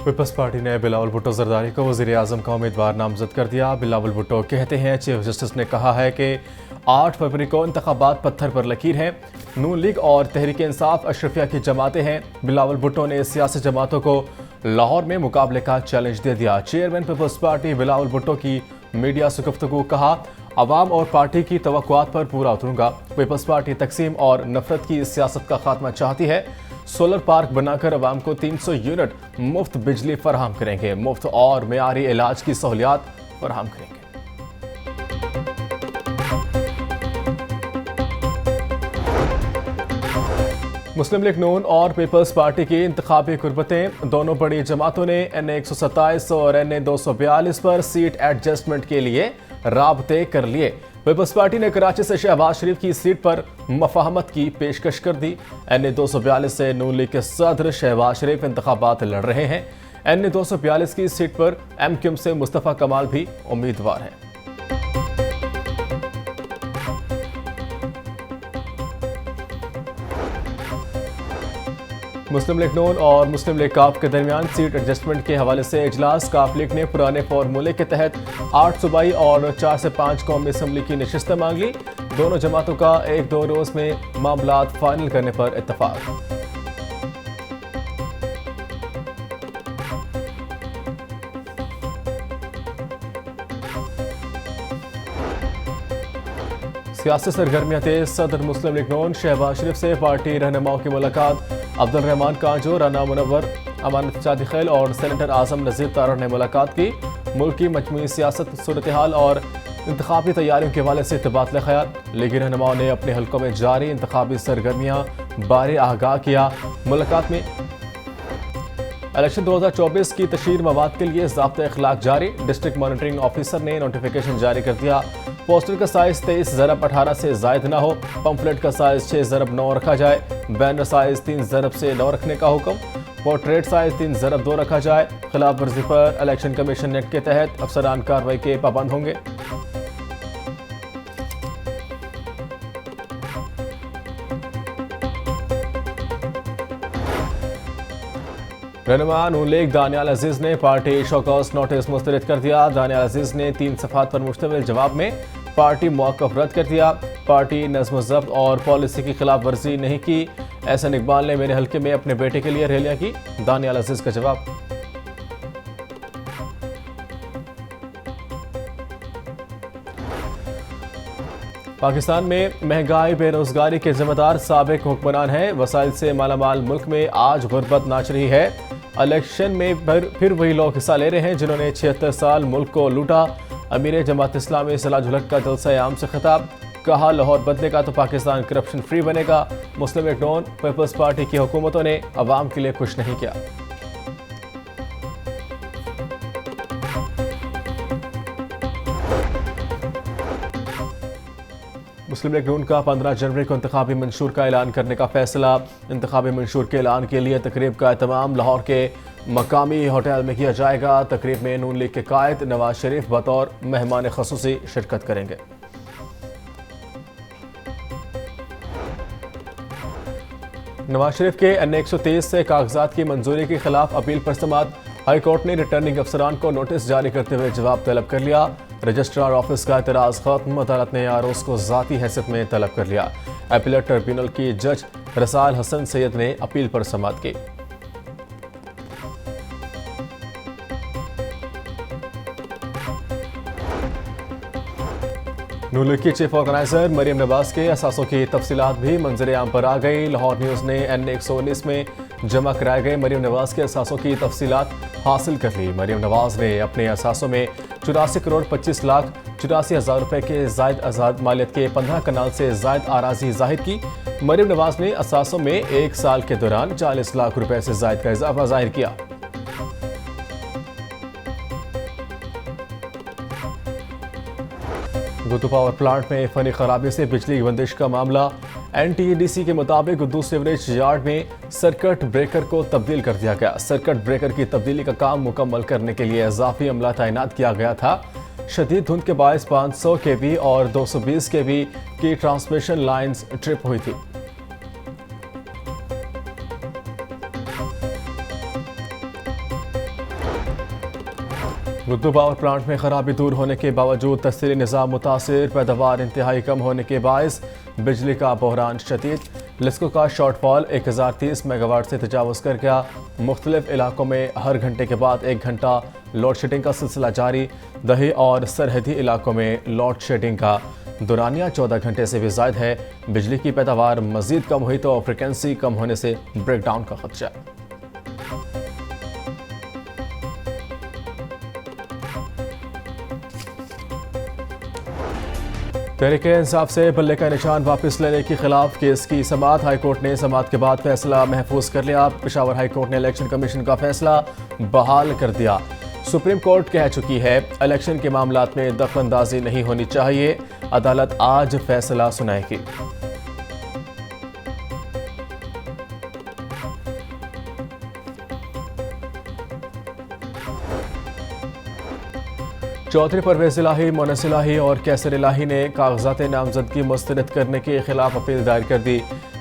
Peoples party ने बिलावल भुट्टो जरदारी को वज़ीर-ए-आज़म का उम्मीदवार नामजद कर दिया। बिलावल भुट्टो कहते हैं चीफ जस्टिस ने कहा है कि 8 फरवरी को इंतखाबात पत्थर पर लकीर हैं। नून लीग और तहरीक इंसाफ अशरफिया की जमातें हैं। बिलावल भुट्टो ने सियासी जमातों को लाहौर में मुकाबले का चैलेंज दे दिया। Chairman Peoples Party Bilawal Bhutto की मीडिया से गुफ्तगू, कहा अवाम और पार्टी की तवक्कुआत पर पूरा उतरूंगा। पीपल्स पार्टी तकसीम और नफरत की सियासत का खात्मा चाहती है। सोलर पार्क बनाकर अवाम को 300 यूनिट मुफ्त बिजली फराहम करेंगे। मुफ्त और मेयारी इलाज की सहूलियात फराहम करेंगे। मुस्लिम लीग नून और पीपल्स पार्टी की इंतखाबी कुर्बतें, दोनों बड़ी जमातों ने NA 127 और NA 242 पर सीट एडजस्टमेंट के लिए राबते कर लिए। पीपल्स पार्टी ने कराची से शहबाज शरीफ की सीट पर मफाहमत की पेशकश कर दी। NA 242 से नून लीग के सदर शहबाज शरीफ इंतखाबात लड़ रहे हैं। NA 242 की सीट पर MQM से मुस्तफ़ा कमाल भी उम्मीदवार हैं। मुस्लिम लीग नून और मुस्लिम लीग काफ के दरमियान सीट एडजस्टमेंट के हवाले से इजलास। काफ लीग ने पुराने फार्मूले के तहत 8 सूबाई और 4 से 5 कौमी असम्बली की नशिस्तें मांग ली। दोनों जमातों का 1-2 रोज में मामलात फाइनल करने पर इत्तफाक। सियासी सरगर्मियां तेज। सदर मुस्लिम लीग नून शहबाज शरीफ से पार्टी रहनुमाओं की मुलाकात। अब्दुल रहमान कांजो, राना मुनव्वर, अमानत जादी खैल और सेनेटर आजम नज़ीर तारड़ ने मुलाकात की। मुल्क की मजमूई सियासत, सूरत हाल और इंतखाबी तैयारियों के हवाले से तबादला ख्याल। लीगी रहनुमाओं ने अपने हल्कों में जारी इंतखाबी सरगर्मियां बारे आगाह किया। मुलाकात में इलेक्शन 2024 की तशहीर मवाद के लिए ज़ाब्ता इखलाक जारी। डिस्ट्रिक्ट मॉनिटरिंग ऑफिसर ने नोटिफिकेशन जारी कर दिया। पोस्टर का साइज 23 ज़रब 18 से जायद ना हो। पंफलेट का साइज 6 ज़रब 9 रखा जाए। बैनर साइज 3 ज़रब से 9 रखने का हुक्म। पोर्ट्रेट साइज 3 ज़रब 2 रखा जाए। खिलाफ वर्जी पर इलेक्शन कमीशन एक्ट के तहत अफसरान कार्रवाई के पाबंद होंगे। रहनुमा नून लीग दानियाल अजीज ने पार्टी शोकॉज नोटिस मुस्तरद कर दिया। दानियाल अजीज ने 3 सफ़ात पर मुश्तमिल जवाब में पार्टी मौक़िफ़ रद्द कर दिया। पार्टी नज़्म ज़ब्त और पॉलिसी की खिलाफ वर्जी नहीं की। एहसन इकबाल ने मेरे हल्के में अपने बेटे के लिए रैलियां की। दानियाल अजीज का जवाब। पाकिस्तान में महंगाई बेरोजगारी के जिम्मेदार साबिक हुक्मरान हैं। वसाइल से मालामाल मुल्क में आज गुर्बत नाच रही है। इलेक्शन में फिर वही लोग हिस्सा ले रहे हैं जिन्होंने 76 साल मुल्क को लूटा। अमीर जमात इस्लामी सलाजुल हक का जलसा आम से खिताब, कहा लाहौर बदलेगा तो पाकिस्तान करप्शन फ्री बनेगा। मुस्लिम लीग नून पीपल्स पार्टी की हुकूमतों ने अवाम के लिए कुछ नहीं किया। मुस्लिम लीग नून का 15 जनवरी को इंतखाबी मंशूर का ऐलान करने का फैसला। इंतखाबी मंशूर के ऐलान के लिए तकरीब का एहतमाम लाहौर के मकामी होटल में किया जाएगा। तकरीब में नून लीग के कायद नवाज शरीफ बतौर मेहमान ख़ुसूसी शिरकत करेंगे। नवाज शरीफ के NA 123 से कागजात की मंजूरी के खिलाफ अपील पर समाअत। हाई कोर्ट ने रिटर्निंग अफसरान को नोटिस जारी करते हुए जवाब तलब कर लिया। रजिस्ट्रार ऑफिस का एतराज़ खत्म। अदालत ने आरोज को ज़ाती हैसियत में तलब कर लिया। अपीलेट ट्रिब्यूनल की जज रसाल हसन सैयद ने अपील पर समाअत की। नून लीग की चीफ ऑर्गेनाइजर मरियम नवाज के असासों की तफसीलात भी मंजर आम पर आ गई। लाहौर न्यूज़ ने NA 119 में जमा कराए गए मरियम नवाज के असासों की तफसीलात हासिल कर ली। मरियम नवाज ने अपने असासों में 84 करोड़ 25 लाख 84 हज़ार रुपए के जायद आज़ाद मालियत के 15 कनाल से जायद आराजी जाहिर की। मरियम नवाज ने असासों में 1 साल के दौरान 40 लाख रुपए से जायद का इजाफा जाहिर किया। गुद्दू पावर प्लांट में फनी खराबी से बिजली की बंदिश का मामला। NTEDC के मुताबिक गुद्दू सीवरेज यार्ड में सर्किट ब्रेकर को तब्दील कर दिया गया। सर्किट ब्रेकर की तब्दीली का काम मुकम्मल करने के लिए इजाफी अमला तैनात किया गया था। शदीद धुंध के बायस 500 kV और 220 kV की ट्रांसमिशन लाइन्स ट्रिप हुई थी। गुद्दू पावर प्लांट में खराबी दूर होने के बावजूद तस्सीली निज़ाम मुतासिर, पैदावार इंतहाई कम होने के बायस बिजली का बहरान शदीद। लिस्को का शॉर्टफॉल 1030 मेगावाट से तजावज़ कर गया। मुख्तलिफ इलाकों में हर घंटे के बाद 1 घंटा लोड शेडिंग का सिलसिला जारी। दही और सरहदी इलाकों में लोड शेडिंग का दुरानिया 14 घंटे से भी ज़ायद है। बिजली की पैदावार मज़ीद कम हुई तो फ्रिक्वेंसी कम होने से ब्रेकडाउन का खदशा। तहरीक-ए-इंसाफ से बल्ले का निशान वापस लेने के खिलाफ केस की समाअत। हाईकोर्ट ने समाअत के बाद फैसला महफूज कर लिया। पेशावर हाईकोर्ट ने इलेक्शन कमीशन का फैसला बहाल कर दिया। सुप्रीम कोर्ट कह चुकी है इलेक्शन के मामलात में दखलंदाजी नहीं होनी चाहिए। अदालत आज फैसला सुनाएगी। चौधरी परवेज इलाही, मोनस इलाही और कैसर इलाही ने कागजात नामजदगी मुस्तरद करने के खिलाफ अपील दायर कर दी।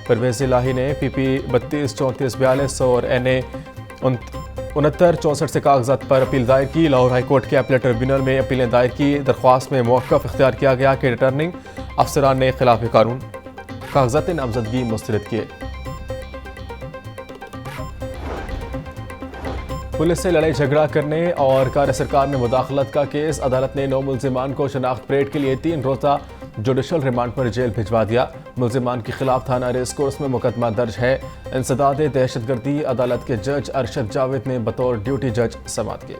परवेज इलाही ने PP 32, 34, 42 और NA 69, 64 से कागजात पर अपील दायर की। लाहौर हाईकोर्ट के अपील ट्रिब्यूनल में अपीलें दायर की। दरख्वास्त में मौक़िफ़ इख्तियार किया गया कि रिटर्निंग अफसरान ने खिलाफ कानून कागजात नामजदगी मुस्तरद किए। पुलिस से लड़ाई झगड़ा करने और कार्य सरकार में मुदाखलत का केस। अदालत ने 9 मुल्जिमान को शनाख्त परेड के लिए 3 रोज़ा जुडिशल रिमांड पर जेल भिजवा दिया। मुल्जिमान के खिलाफ थाना रेस कोर्स में मुकदमा दर्ज है। इंसदाद दहशतगर्दी अदालत के जज अरशद जावेद ने बतौर ड्यूटी जज समाअत की।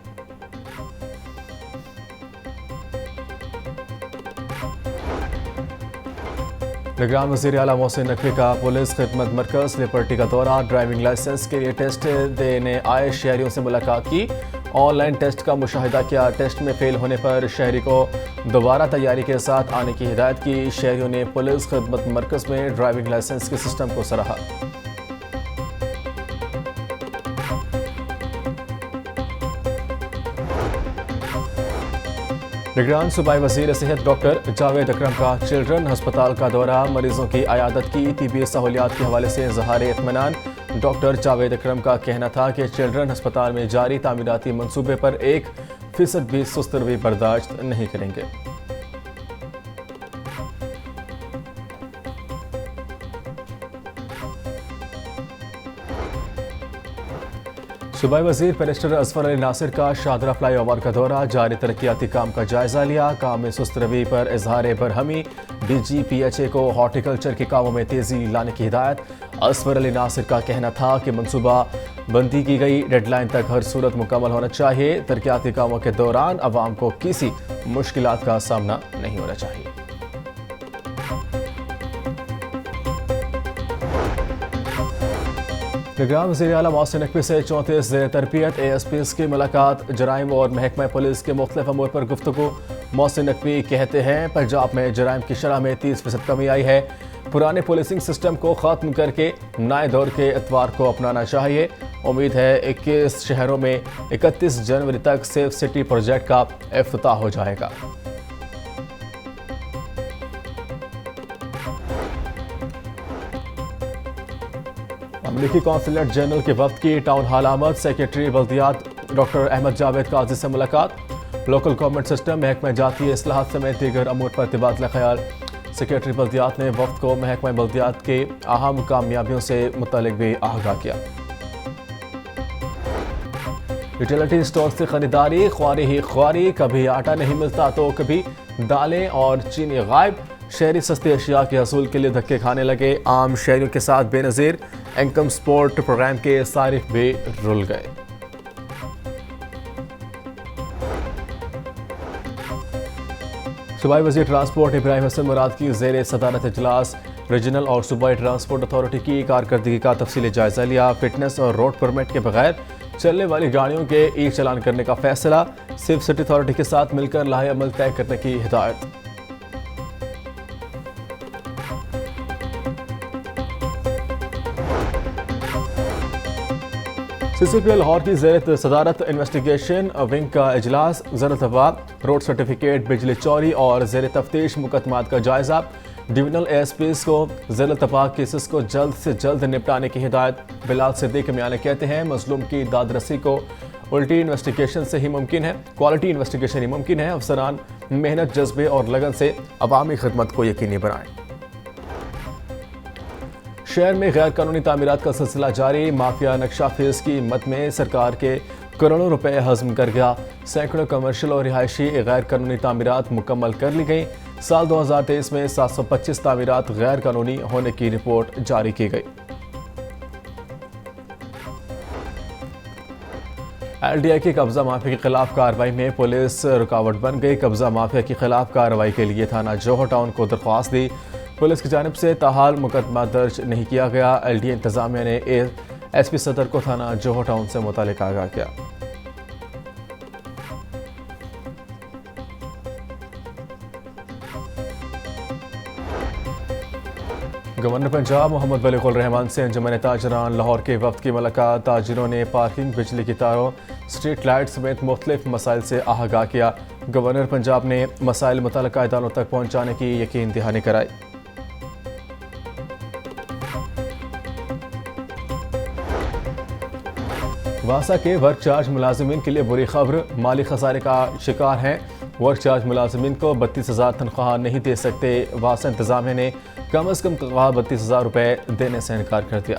निगरान वज़ीर आला मोहसिन नकवी का पुलिस खिदमत मरकज़ लिबर्टी का दौरा। ड्राइविंग लाइसेंस के लिए टेस्ट देने आए शहरियों से मुलाकात की। ऑनलाइन टेस्ट का मुशाहिदा किया। टेस्ट में फेल होने पर शहरी को दोबारा तैयारी के साथ आने की हिदायत की। शहरियों ने पुलिस खिदमत मरकज़ में ड्राइविंग लाइसेंस के सिस्टम को सराहा। निगरान सूबाई वज़ीर सेहत डॉक्टर जावेद अकरम का चिल्ड्रन हस्पताल का दौरा। मरीजों की अयादत की। तिब्बी सहूलियात के हवाले से इज़हार इत्मीनान। डॉक्टर जावेद अकरम का कहना था कि चिल्ड्रन हस्पताल में जारी तामीराती मंसूबे पर 1% भी सुस्त रवि बर्दाश्त नहीं करेंगे। सूबाई वज़ीर बैरिस्टर असफर अली नासिर का शाहदरा फ्लाई ओवर का दौरा। जारी तरक्याती काम का जायजा लिया। काम में सुस्त रवि पर इजहार बरहमी। DGPHA को हॉर्टिकल्चर के कामों में तेजी लाने की हिदायत। असफर अली नासिर का कहना था कि मनसूबा बंदी की गई डेडलाइन तक हर सूरत मुकम्मल होना चाहिए। तरक्याती कामों के दौरान अवाम को किसी मुश्किलात का सामना नहीं होना चाहिए। निगरान वज़ीर आला मोहसिन नकवी से 34 ज़ेर तरबियत ASPs की मुलाकात। जराइम और महकमा पुलिस के मुख्तलिफ अमूर पर गुफ्तगू। मोहसिन नकवी कहते हैं पंजाब में जराइम की शरह में 30% कमी आई है। पुराने पुलिसिंग सिस्टम को ख़त्म करके नए दौर के एतवार को अपनाना चाहिए। उम्मीद है 21 शहरों में 31 जनवरी तक सेफ सिटी प्रोजेक्ट का इफ्तिताह हो जाएगा। अमरीकी कौंसलेट जनरल के वक्त की टाउन हॉल आमद। सेक्रेटरी बल्दियात डॉक्टर अहमद जावेद काजी से मुलाकात। लोकल गवर्नमेंट सिस्टम, महकमा जाती इस्लाहात समेत दीगर अमूर पर तबादला ख्याल। सेक्रेटरी बल्दियात ने वक्त को महकमा बल्दियात के अहम कामयाबियों से मुतल्लिक भी आगाह किया। यूटिलिटी स्टोर से खरीदारी ख्वारी ही ख्वारी। कभी आटा नहीं मिलता तो कभी दालें और चीनी गायब। शहरी सस्ती अशिया के हसूल के लिए धक्के खाने लगे। आम शहरियों के साथ बेनज़ीर इनकम सपोर्ट प्रोग्राम के सारिफ भी रुल गए। सूबाई वज़ीर ट्रांसपोर्ट इब्राहिम हसन मुराद की ज़ेर सदारत इजलास। रीजनल और सूबाई ट्रांसपोर्ट अथॉरिटी की कारकर्दगी का तफसीली जायजा लिया। फिटनेस और रोड परमिट के बगैर चलने वाली गाड़ियों के ई चलान करने का फैसला। सिर्फ सिटी अथॉरिटी के साथ मिलकर लाहे अमल तय करने की हिदायत। CCP लाहौर की ज़ेर सदारत इन्वेस्टिगेशन विंग का इजलास। ज़रतवा रोड सर्टिफिकेट, बिजली चोरी और ज़ेर तफ्तीश मुकदमात का जायजा। डिविजनल ASPs को ज़ेर तबाक केसेस को जल्द से जल्द निपटाने की हिदायत। बिलाल सिद्दीक मियां कहते हैं मजलूम की दादरसी को उल्टी इन्वेस्टिगेशन से ही मुमकिन है, क्वालिटी इन्वेस्टिगेशन ही मुमकिन है। अफसरान मेहनत, जज्बे और लगन से अवामी खिदमत को यकीनी बनाएं। शहर में गैर कानूनी तामीरात का सिलसिला जारी। माफिया नक्शा फेज की मद में सरकार के करोड़ों रुपए हजम कर गया। सैकड़ों कमर्शियल और रिहायशी गैर कानूनी तामीरात मुकम्मल कर ली गई। साल 2023 में 725 तामीरात गैर कानूनी होने की रिपोर्ट जारी की गई। LDI की कब्जा माफिया के खिलाफ कार्रवाई में पुलिस रुकावट बन गई। कब्जा माफिया के खिलाफ कार्रवाई के लिए थाना जोहर टाउन को दरख्वास्त दी। पुलिस की जानिब से ताहाल मुकदमा दर्ज नहीं किया गया। LDI इंतजामिया ने SP सदर को थाना जोहर टाउन से मुतालिक आगाह किया। गवर्नर पंजाब मोहम्मद बलीगुल रहमान से अंजुमन ताजरान लाहौर के वफ्द की मुलाकात। ताजिरों ने पार्किंग, बिजली की तारों, स्ट्रीट लाइट समेत मुख्तलिफ मसाइल से आगाह किया। गवर्नर पंजाब ने मसाइल मुतल्लिका इदारों तक पहुँचाने की यकीन दहानी कराई। वासा के वर्क चार्ज मुलाजिमीन के लिए बुरी खबर, माली खसारे का शिकार हैं। वर्क चार्ज मुलाजिमीन को 32,000 तनख्वाह नहीं दे सकते। वासा इंतजामिया ने कम अज़ कम तनख्वाह 32,000 रुपये देने से इनकार कर दिया।